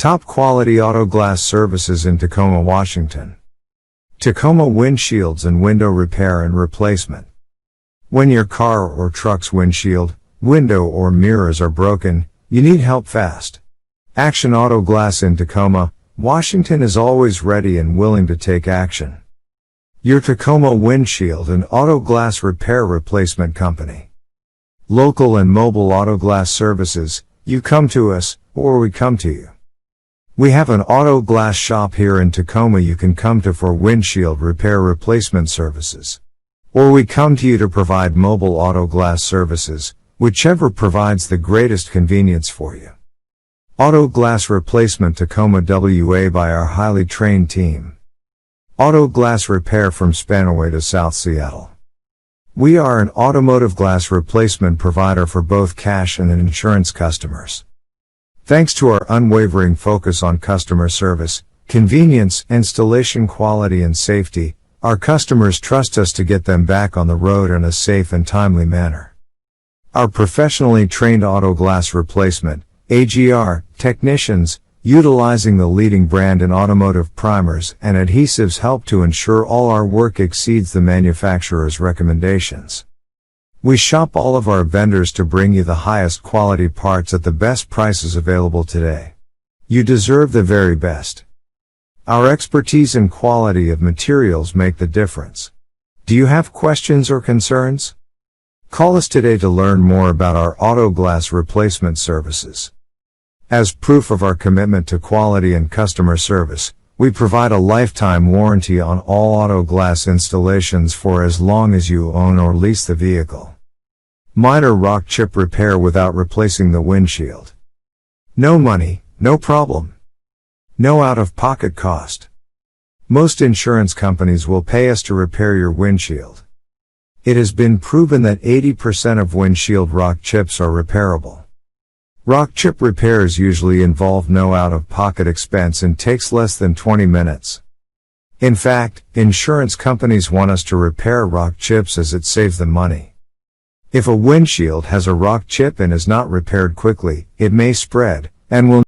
Top quality auto glass services in Tacoma, Washington. Tacoma windshields and window repair and replacement. When your car or truck's windshield, window or mirrors are broken, you need help fast. Action Auto Glass in Tacoma, Washington is always ready and willing to take action. Your Tacoma windshield and auto glass repair replacement company. Local and mobile auto glass services, you come to us, or we come to you. We have an auto glass shop here in Tacoma you can come to for windshield repair replacement services. Or we come to you to provide mobile auto glass services, whichever provides the greatest convenience for you. Auto Glass Replacement Tacoma WA by our highly trained team. Auto Glass Repair from Spanaway to South Seattle. We are an automotive glass replacement provider for both cash and insurance customers. Thanks to our unwavering focus on customer service, convenience, installation quality and safety, our customers trust us to get them back on the road in a safe and timely manner. Our professionally trained auto glass replacement, AGR, technicians, utilizing the leading brand in automotive primers and adhesives help to ensure all our work exceeds the manufacturer's recommendations. We shop all of our vendors to bring you the highest quality parts at the best prices available today. You deserve the very best. Our expertise and quality of materials make the difference. Do you have questions or concerns? Call us today to learn more about our auto glass replacement services. As proof of our commitment to quality and customer service, we provide a lifetime warranty on all auto glass installations for as long as you own or lease the vehicle. Minor rock chip repair without replacing the windshield. No money, no problem. No out-of-pocket cost. Most insurance companies will pay us to repair your windshield. It has been proven that 80% of windshield rock chips are repairable. Rock chip repairs usually involve no out-of-pocket expense and takes less than 20 minutes. In fact, insurance companies want us to repair rock chips as it saves them money. If a windshield has a rock chip and is not repaired quickly, it may spread, and will